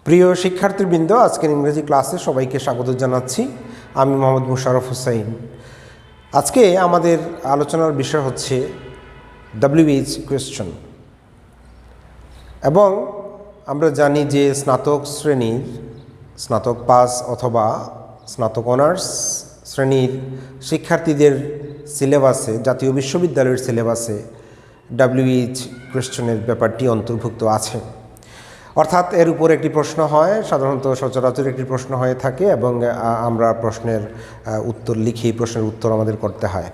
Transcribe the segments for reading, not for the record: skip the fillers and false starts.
প্রিয় শিক্ষার্থীবৃন্দ, আজকের ইংরেজি ক্লাসে সবাইকে স্বাগত জানাচ্ছি। আমি মোহাম্মদ মুশাররফ হোসাইন। আজকে আমাদের আলোচনার বিষয় হচ্ছে WH কোয়েশ্চন। এবং আমরা জানি যে স্নাতক শ্রেণীর, স্নাতক পাস অথবা স্নাতক অনার্স শ্রেণীর শিক্ষার্থীদের সিলেবাসে, জাতীয় বিশ্ববিদ্যালয়ের সিলেবাসে WH কোয়েশ্চনের ব্যাপারটি অন্তর্ভুক্ত আছে। অর্থাৎ এর উপর একটি প্রশ্ন হয়, সাধারণত সচরাচর একটি প্রশ্ন হয়ে থাকে এবং আমরা প্রশ্নের উত্তর লিখি, প্রশ্নের উত্তর আমাদের করতে হয়।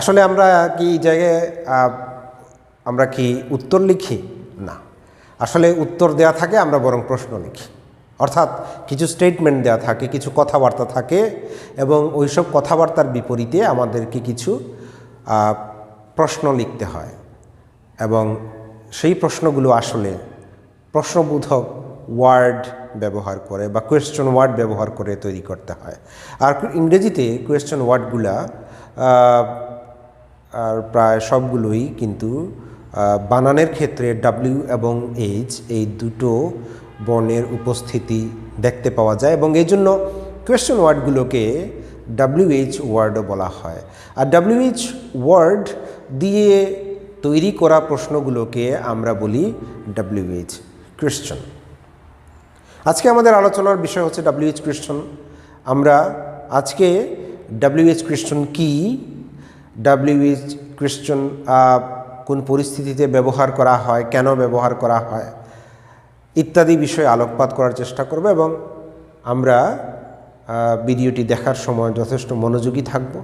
আসলে আমরা কি এই জায়গায় আমরা কি উত্তর লিখি? না, আসলে উত্তর দেয়া থাকে, আমরা বরং প্রশ্ন লিখি। অর্থাৎ কিছু স্টেটমেন্ট দেয়া থাকে, কিছু কথাবার্তা থাকে এবং ওইসব কথাবার্তার বিপরীতে আমাদেরকে কিছু প্রশ্ন লিখতে হয় এবং সেই প্রশ্নগুলো আসলে প্রশ্নবোধক ওয়ার্ড ব্যবহার করে বা কোয়েশ্চন ওয়ার্ড ব্যবহার করে তৈরি করতে হয়। আর ইংরেজিতে কোয়েশ্চন ওয়ার্ডগুলা আর প্রায় সবগুলোই কিন্তু বানানের ক্ষেত্রে W এবং H এই দুটো বর্ণের উপস্থিতি দেখতে পাওয়া যায় এবং এই জন্য কোয়েশ্চন ওয়ার্ডগুলোকে WH ওয়ার্ডও বলা হয়। আর WH ওয়ার্ড দিয়ে তৈরি করা প্রশ্নগুলোকে আমরা বলি WH কোয়েশ্চন। আজকে আমাদের আলোচনার বিষয় হচ্ছে WH কোয়েশ্চন। আমরা আজকে WH কোয়েশ্চন কি, WH কোয়েশ্চন কোন পরিস্থিতিতে ব্যবহার করা হয়, কেন ব্যবহার করা হয় ইত্যাদি বিষয়ে আলোকপাত করার চেষ্টা করব এবং আমরা ভিডিওটি দেখার সময় যথেষ্ট মনোযোগী থাকব।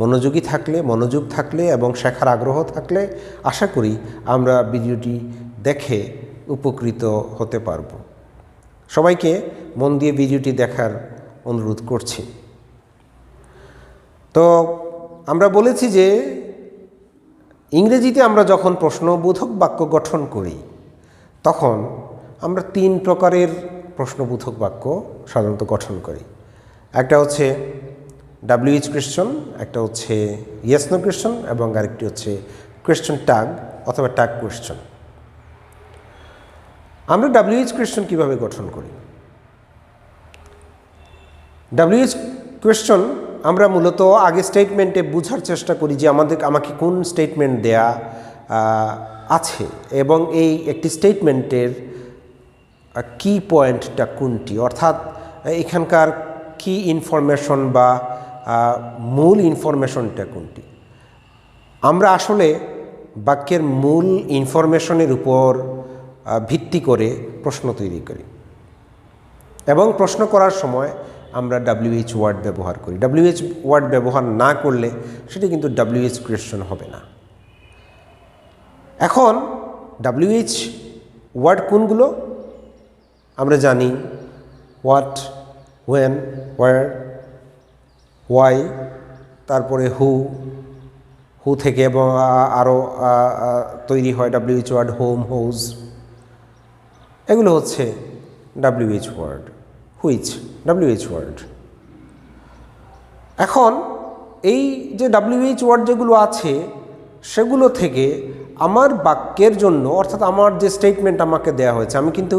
মনোযোগ থাকলে এবং শেখার আগ্রহ থাকলে আশা করি আমরা ভিডিওটি দেখে উপকৃত হতে পারব। সবাইকে মন দিয়ে ভিডিওটি দেখার অনুরোধ করছি। তো আমরা বলেছি যে ইংরেজিতে আমরা যখন প্রশ্নবোধক বাক্য গঠন করি তখন আমরা 3 প্রকারের প্রশ্নবোধক বাক্য সাধারণত গঠন করি। একটা হচ্ছে WH কোয়েশ্চন, একটা হচ্ছে ইয়েস নো কোয়েশ্চন এবং আরেকটি হচ্ছে কোয়েশ্চন ট্যাগ অথবা ট্যাগ কোয়েশ্চন। আমরা WH কোয়েশ্চন কিভাবে গঠন করি? WH কোয়েশ্চন আমরা মূলত আগে স্টেটমেন্টে বোঝার চেষ্টা করি যে আমাকে কোন স্টেটমেন্ট দেয়া আছে এবং এই একটি স্টেটমেন্টের কি পয়েন্টটা কোনটি, অর্থাৎ এখানকার কি ইনফরমেশন বা মূল ইনফরমেশনটা কোনটি। আমরা আসলে বাক্যের মূল ইনফরমেশনের উপর ভিত্তি করে প্রশ্ন তৈরি করি এবং প্রশ্ন করার সময় আমরা WH ওয়ার্ড ব্যবহার করি। WH ওয়ার্ড ব্যবহার না করলে সেটি কিন্তু WH কোয়েশ্চন হবে না। এখন WH ওয়ার্ড কোনগুলো? আমরা জানি হোয়াট, হোয়েন, হোয়ার, হোয়াই, তারপরে হু থেকে এবং আরও তৈরি হয় WH ওয়ার্ড, হোম, হোজ, এগুলো হচ্ছে WH word. Which, WH word. এখন এই যে WH ওয়ার্ড যেগুলো আছে সেগুলো থেকে আমার বাক্যের জন্য, অর্থাৎ আমার যে স্টেটমেন্ট আমাকে দেয়া হয়েছে, আমি কিন্তু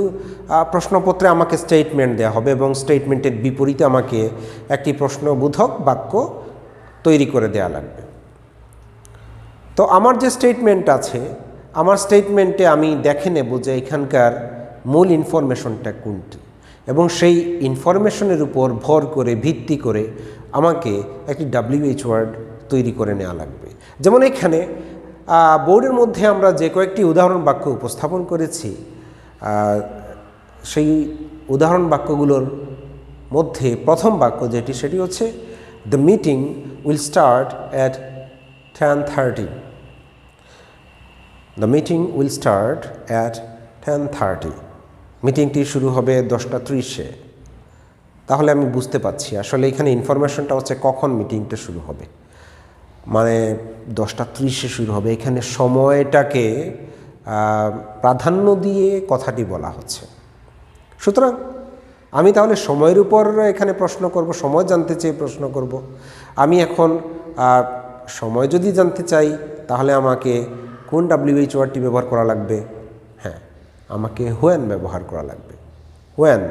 প্রশ্নপত্রে আমাকে স্টেটমেন্ট দেয়া হবে এবং স্টেটমেন্টের বিপরীতে আমাকে একটি প্রশ্নবোধক বাক্য তৈরি করে দেয়া লাগবে। তো আমার যে স্টেটমেন্ট আছে, আমার স্টেটমেন্টে আমি দেখে নেব যে এখানকার মূল ইনফরমেশনটা কোনটি এবং সেই ইনফরমেশনের উপর ভর করে, ভিত্তি করে আমাকে একটি WH ওয়ার্ড তৈরি করে নেওয়া লাগবে। যেমন এখানে বোর্ডের মধ্যে আমরা যে কয়েকটি উদাহরণ বাক্য উপস্থাপন করেছি, সেই উদাহরণ বাক্যগুলোর মধ্যে প্রথম বাক্য যেটি, সেটি হচ্ছে the meeting will start at 10:30। The meeting will start at 10:30। মিটিংটি শুরু হবে 10:30-এ। তাহলে আমি বুঝতে পারছি আসলে এখানে ইনফরমেশনটা হচ্ছে কখন মিটিংটা শুরু হবে, মানে 10:30-এ শুরু হবে। এখানে সময়টাকে প্রাধান্য দিয়ে কথাটি বলা হচ্ছে। সুতরাং আমি তাহলে সময়ের উপর এখানে প্রশ্ন করব, সময় জানতে চেয়ে প্রশ্ন করব। আমি এখন সময় যদি জানতে চাই তাহলে আমাকে কোন WH ওয়ার্ডটি ব্যবহার করা লাগবে? হ্যাঁ, আমাকে হোয়েন ব্যবহার করা লাগবে। হোয়েন,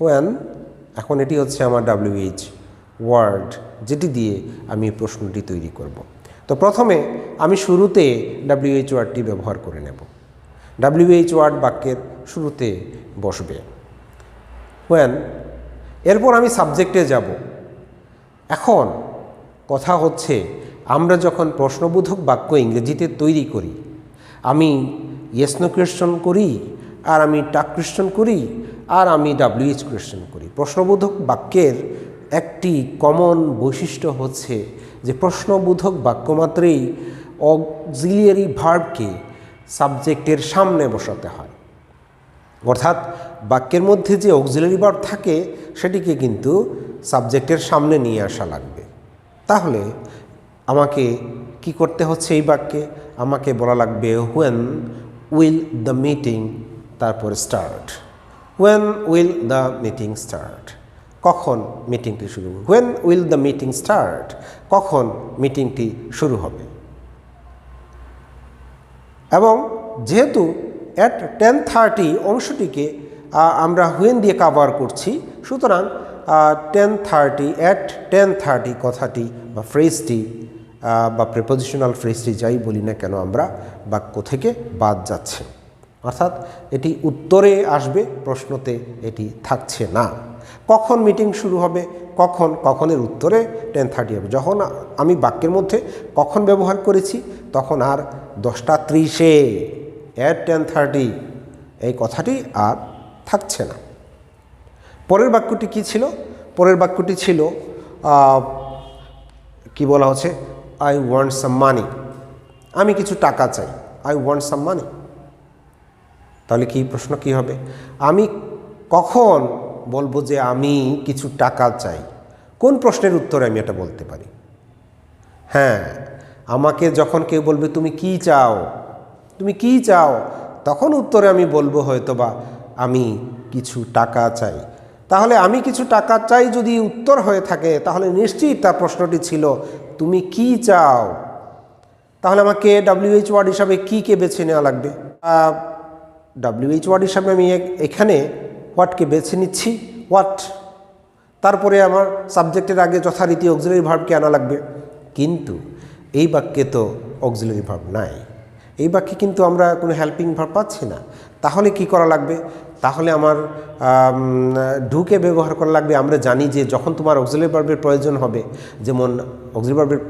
হোয়েন, এখন এটি হচ্ছে আমার WH ওয়ার্ড, যেটি দিয়ে আমি প্রশ্নটি তৈরি করব। তো প্রথমে আমি শুরুতে WH ওয়ার্ডটি ব্যবহার করে নেব। WH ওয়ার্ড বাক্যের শুরুতে বসবে, হোয়েন। এরপর আমি সাবজেক্টে যাব। এখন কথা হচ্ছে, আমরা যখন প্রশ্নবোধক বাক্য ইংরেজিতে তৈরি করি, আমি ইয়েস নো কোয়েশ্চন করি, আর আমি টাক কোয়েশ্চন করি, আর আমি WH কোয়েশ্চন করি। প্রশ্নবোধক বাক্যের একটি কমন বৈশিষ্ট্য হচ্ছে যে প্রশ্নবোধক বাক্য মাত্রেই অক্সিলিয়ারি ভার্বকে সাবজেক্টের সামনে বসাতে হয়। অর্থাৎ বাক্যের মধ্যে যে অক্সিলিয়ারি ভার্ব থাকে সেটিকে কিন্তু সাবজেক্টের সামনে নিয়ে আসা লাগবে। তাহলে আমাকে কি করতে হচ্ছে এই বাক্যে? আমাকে বলা লাগবে হোয়েন উইল দ্য মিটিং, তারপর start. When will the meeting start, কখন মিটিংটি শুরু হবে। When will the meeting start, কখন মিটিংটি শুরু হবে। এবং যেহেতু অ্যাট 10:30 অংশটিকে আমরা হোয়েন দিয়ে কাভার করছি, সুতরাং 10:30, অ্যাট 10:30 কথাটি বা ফ্রেজটি বা প্রিপোজিশনাল ফ্রেজটি যাই বলি না কেন আমরা বাক্য থেকে বাদ যাচ্ছে। অর্থাৎ এটি উত্তরে আসবে, প্রশ্নতে এটি থাকছে না। কখন মিটিং শুরু হবে, কখনের উত্তরে 10:30 হবে। যখন আমি বাক্যের মধ্যে কখন ব্যবহার করেছি তখন আর 10:30 অ্যাট 10:30 এই কথাটি আর থাকছে না। পরের বাক্যটি কি ছিল? পরের বাক্যটি ছিল কি বলা হচ্ছে, আই ওয়ান্ট সাম মানি, আমি কিছু টাকা চাই। আই ওয়ান্ট সাম মানি, তাহলে কি প্রশ্ন কি হবে? আমি কখন বলবো যে আমি কিছু টাকা চাই? কোন প্রশ্নের উত্তরে আমি এটা বলতে পারি? হ্যাঁ, আমাকে যখন কেউ বলবে তুমি কি চাও, তুমি কি চাও, তখন উত্তরে আমি বলবো হয়তোবা আমি কিছু টাকা চাই। তাহলে আমি কিছু টাকা চাই যদি উত্তর হয়ে থাকে, তাহলে নিশ্চিত তার প্রশ্নটি ছিল তুমি কি চাও। তাহলে আমাকে WH ওয়ার্ড হিসাবে কে বেছে নেওয়া লাগবে? WH ওয়ার্ড হিসাবে আমি এখানে হোয়াটকে বেছে নিচ্ছি, হোয়াট। তারপরে আমার সাবজেক্টের আগে যথারীতি অক্সিলারি ভার্বকে আনা লাগবে। কিন্তু এই বাক্যে তো অক্সিলারি ভার্ব নাই, এই বাক্যে কিন্তু আমরা কোনো হেল্পিং ভার্ব পাচ্ছি না। তাহলে কি করা লাগবে? তাহলে আমার ডুকে ব্যবহার করা লাগবে। আমরা জানি যে যখন তোমার অক্সিলারি ভার্বের প্রয়োজন হবে, যেমন অক্সিলারি ভার্বের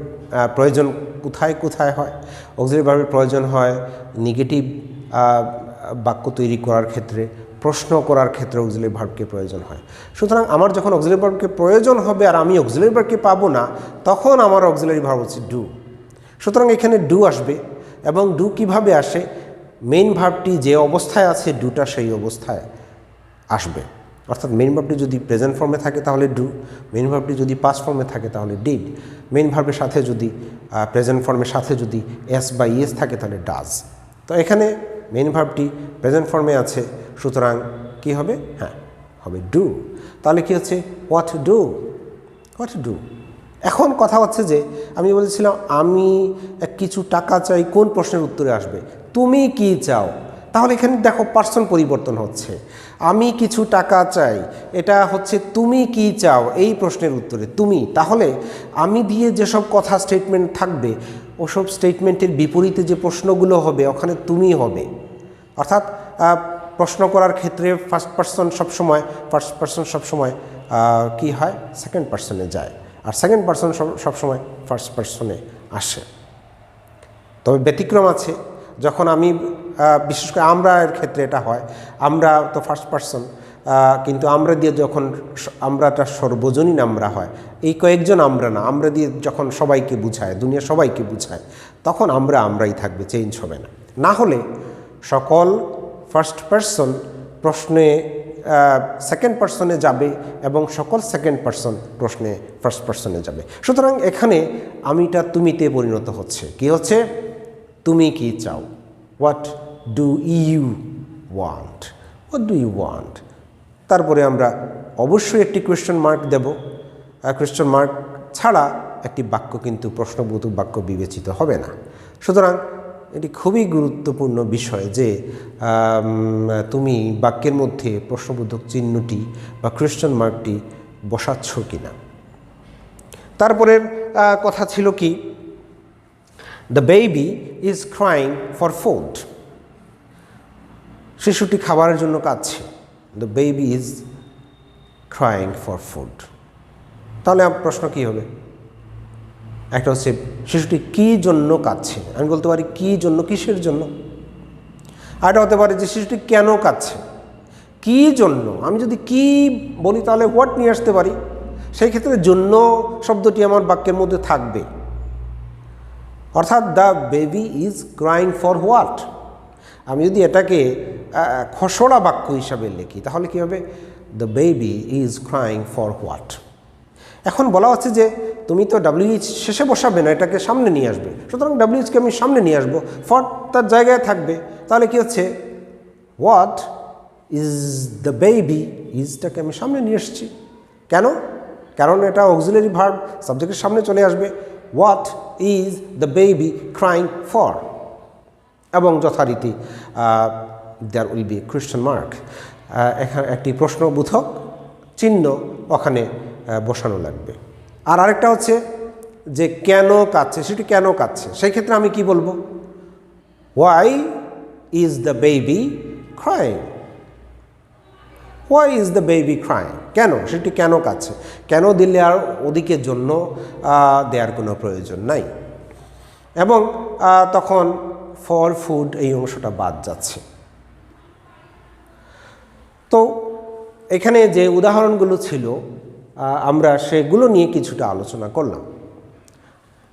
প্রয়োজন কোথায় কোথায় হয়? অক্সিলারি ভার্বের প্রয়োজন হয় নেগেটিভ বাক্য তৈরি করার ক্ষেত্রে, প্রশ্ন করার ক্ষেত্রে অক্সিলারি ভার্বকে প্রয়োজন হয়। সুতরাং আমার যখন অক্সিলারি ভার্বকে প্রয়োজন হবে আর আমি অক্সিলারি ভার্বকে পাবো না, তখন আমার অক্সিলারি ভার্ব হচ্ছে ডু। সুতরাং এখানে ডু আসবে। এবং ডু কিভাবে আসে? মেইন ভার্বটি যে অবস্থায় আছে ডুটা সেই অবস্থায় আসবে। অর্থাৎ মেইন ভার্বটি যদি প্রেজেন্ট ফর্মে থাকে তাহলে ডু, মেইন ভার্বটি যদি পাস্ট ফর্মে থাকে তাহলে ডিড, মেইন ভার্বের সাথে যদি প্রেজেন্ট ফর্মের সাথে যদি এস বা ইএস থাকে তাহলে ডাজ। তো এখানে মেইন ভার্বটি প্রেজেন্ট ফর্মে আছে, সুতরাং কি হবে? হ্যাঁ, হবে ডু। তাহলে কি হচ্ছে? What do, what do. এখন কথা হচ্ছে যে আমি বলেছিলাম আমি কিছু টাকা চাই, কোন প্রশ্নের উত্তরে আসবে? তুমি কি চাও। তাহলে এখানে দেখো পার্সন পরিবর্তন হচ্ছে। আমি কিছু টাকা চাই, এটা হচ্ছে তুমি কি চাও এই প্রশ্নের উত্তরে তুমি। তাহলে আমি দিয়ে যেসব কথা স্টেটমেন্ট থাকবে ওসব স্টেটমেন্টের বিপরীতে যে প্রশ্নগুলো হবে ওখানে তুমি হবে। অর্থাৎ প্রশ্ন করার ক্ষেত্রে ফার্স্ট পার্সন সবসময় কি হয়? সেকেন্ড পার্সনে যায়, আর সেকেন্ড পার্সন সবসময় ফার্স্ট পার্সনে আসে। তবে ব্যতিক্রম আছে, যখন আমি বিশেষ করে আমরা এর ক্ষেত্রে এটা হয়, আমরা তো ফার্স্ট পার্সন, কিন্তু আমরা দিয়ে যখন আমরাটা সর্বজনীন আমরা হয়, এই কয়েকজন আমরা না, আমরা দিয়ে যখন সবাইকে বুঝায়, দুনিয়া সবাইকে বুঝায়, তখন আমরাই থাকবে, চেঞ্জ হবে না। না হলে সকল ফার্স্ট পার্সন প্রশ্নে সেকেন্ড পার্সনে যাবে এবং সকল সেকেন্ড পার্সন প্রশ্নে ফার্স্ট পার্সনে যাবে। সুতরাং এখানে আমিটা তুমিতে পরিণত হচ্ছে। কি হচ্ছে? তুমি কি চাও, what do you want, what do you want. তারপরে আমরা অবশ্যই একটি কোয়েশ্চেন মার্ক দেব। কোয়েশ্চেন মার্ক ছাড়া একটি বাক্য কিন্তু প্রশ্নবোধক বাক্য বিবেচিত হবে না। সুতরাং এটি খুবই গুরুত্বপূর্ণ বিষয় যে তুমি বাক্যের মধ্যে প্রশ্নবোধক চিহ্নটি বা কোয়েশ্চন মার্কটি বসাচ্ছ কিনা। তারপরের কথা ছিল কি, the baby is crying for food, শিশুটি খাবারের জন্য কাঁদছে। The baby is crying for food. তাহলে প্রশ্ন কি হবে? একটা হচ্ছে শিশুটি কী জন্য কাঁদছে, আমি বলতে পারি কী জন্য, কিসের জন্য। আরেকটা হতে পারে যে শিশুটি কেন কাঁদছে, কী জন্য। আমি যদি কি বলি তাহলে হোয়াট নিয়ে আসতে পারি, সেই ক্ষেত্রে জন্য শব্দটি আমার বাক্যের মধ্যে থাকবে। অর্থাৎ the baby is crying for what. আমি যদি এটাকে খসড়া বাক্য হিসাবে লিখি তাহলে কী হবে? The baby is crying for what. এখন বলা হচ্ছে যে তুমি তো WH শেষে বসাবে না, এটাকে সামনে নিয়ে আসবে, সুতরাং WHকে আমি সামনে নিয়ে আসবো, ফর তার জায়গায় থাকবে। তাহলে কি হচ্ছে? হোয়াট ইজ দ্য বেবি, ইজটাকে আমি সামনে নিয়ে এসেছি। কেন? কারণ এটা অক্সিলারি ভার্ব, সাবজেক্টের সামনে চলে আসবে। What is the baby crying for, এবং যথারীতি there will be question mark, এখানে একটি প্রশ্নবোধক চিহ্ন ওখানে বসানো লাগবে। আর আরেকটা হচ্ছে যে কেন কাঁদছে, সেটি কেন কাঁদছে, সেই ক্ষেত্রে আমি কি বলবো? Why is the baby crying, why is the baby crying, কেন, সেটি কেন কাঁদছে। কেন দিলে আর ওদিকের জন্য দেওয়ার কোনো প্রয়োজন নাই, এবং তখন ফর ফুড এই অংশটা বাদ যাচ্ছে। তো এখানে যে উদাহরণগুলো ছিল আমরা সেগুলো নিয়ে কিছুটা আলোচনা করলাম।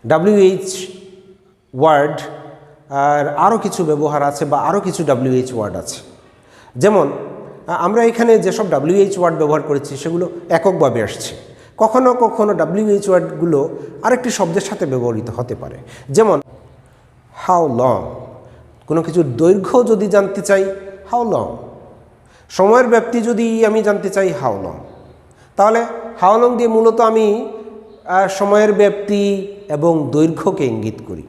WH ওয়ার্ড আর আরও কিছু ব্যবহার আছে বা আরও কিছু WH ওয়ার্ড আছে। যেমন আমরা এখানে যেসব WH ওয়ার্ড ব্যবহার করেছি সেগুলো এককভাবে আসছে। কখনো কখনো WH ওয়ার্ডগুলো আরেকটি শব্দের সাথে ব্যবহৃত হতে পারে। যেমন হাউ লং, কোনো কিছুর দৈর্ঘ্য যদি জানতে চাই হাউ লং, সময়ের ব্যাপ্তি যদি আমি জানতে চাই হাউ লং, তাহলে হাউ লং দিয়ে মূলত আমি সময়ের ব্যাপ্তি এবং দৈর্ঘ্যকে ইঙ্গিত করি।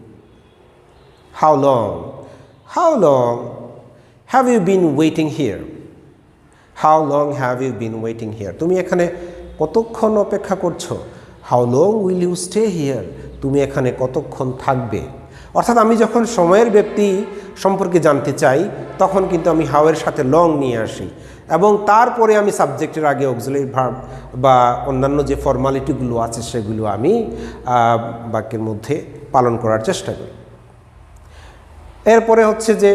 How long have you been waiting here, how long have you been waiting here, তুমি এখানে কতক্ষণ অপেক্ষা করছো। How long will you stay here, তুমি এখানে কতক্ষণ থাকবে। অর্থাৎ আমি যখন সময়ের ব্যাপ্তি সম্পর্কে জানতে চাই তখন কিন্তু আমি হাউয়ের সাথে লং নিয়ে আসি, এবং তারপরে আমি সাবজেক্টের আগে অক্সিলারি ভার্ব বা অন্যান্য যে ফর্মালিটিগুলো আছে সেগুলো আমি বাক্যের মধ্যে পালন করার চেষ্টা করি। এরপরে হচ্ছে যে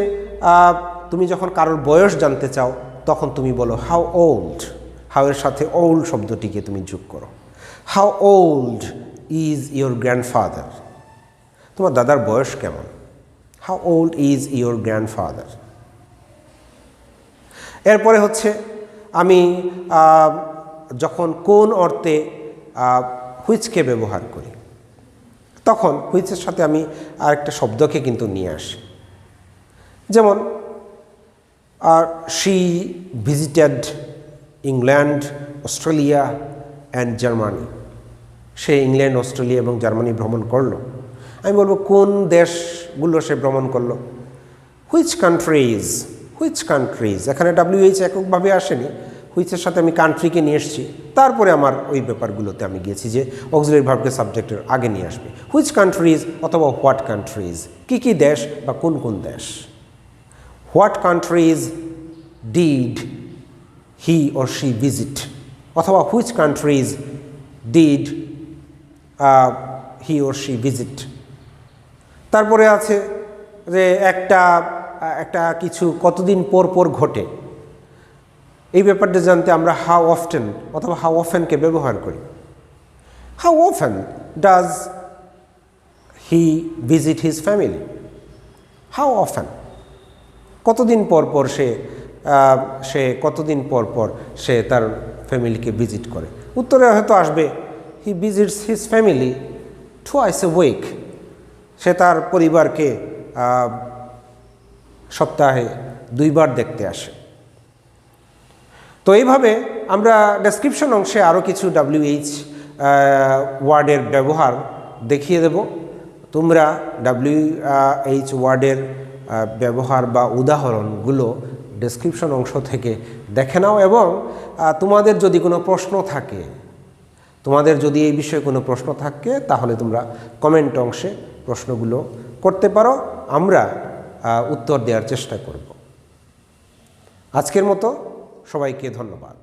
তুমি যখন কারোর বয়স জানতে চাও তখন তুমি বলো হাউ ওল্ড, হাউয়ের সাথে ওল্ড শব্দটিকে তুমি যোগ করো। How old is your grandfather, তোমার দাদার বয়স কেমন। How old is your grandfather. এরপরে হচ্ছে আমি যখন কোন অর্থে হুইচকে ব্যবহার করি তখন হুইচের সাথে আমি আরেকটা শব্দকে কিন্তু নিয়ে আসি। যেমন she visited England, Australia and Germany, say England, Australia এবং জার্মানি ভ্রমণ করলো। আমি বলবো কোন দেশগুলো সে ভ্রমণ করলো। হুইচ কান্ট্রিজ, হুইচ কান্ট্রিজ, এখানে WH এককভাবে আসেনি, হুইচের সাথে আমি কান্ট্রিকে নিয়ে এসেছি, তারপরে আমার ওই ব্যাপারগুলোতে আমি গিয়েছি যে অক্সিলারি ভার্বকে সাবজেক্টের আগে নিয়ে আসবে। হুইচ কান্ট্রিজ অথবা হোয়াট কান্ট্রিজ, কী কী দেশ বা কোন কোন দেশ। What countries did he or she visit, অথবা which countries did he or she visit. তারপরে আছে যে একটা কিছু কতদিন পর পর ঘটে, এই ব্যাপারটা জানতে আমরা হাউ অফটেন অথবা হাউ অফেনকে ব্যবহার করি। How often does he visit his family, how often, কতদিন পর পর সে কতদিন পর পর সে তার ফ্যামিলিকে ভিজিট করে। উত্তরে হয়তো আসবে he visits his family twice a week, সে তার পরিবারকে সপ্তাহে 2 বার দেখতে আসে। তো এইভাবে আমরা ডেসক্রিপশন অংশে আরও কিছু WH ওয়ার্ডের ব্যবহার দেখিয়ে দেব। তোমরা WH ওয়ার্ডের ব্যবহার বা উদাহরণগুলো ডেসক্রিপশন অংশ থেকে দেখে নাও এবং তোমাদের যদি কোনো প্রশ্ন থাকে, তোমাদের যদি এই বিষয়ে কোনো প্রশ্ন থাকে তাহলে তোমরা কমেন্ট অংশে প্রশ্নগুলো করতে পারো, আমরা উত্তর দেওয়ার চেষ্টা করব। আজকের মতো সবাইকে ধন্যবাদ।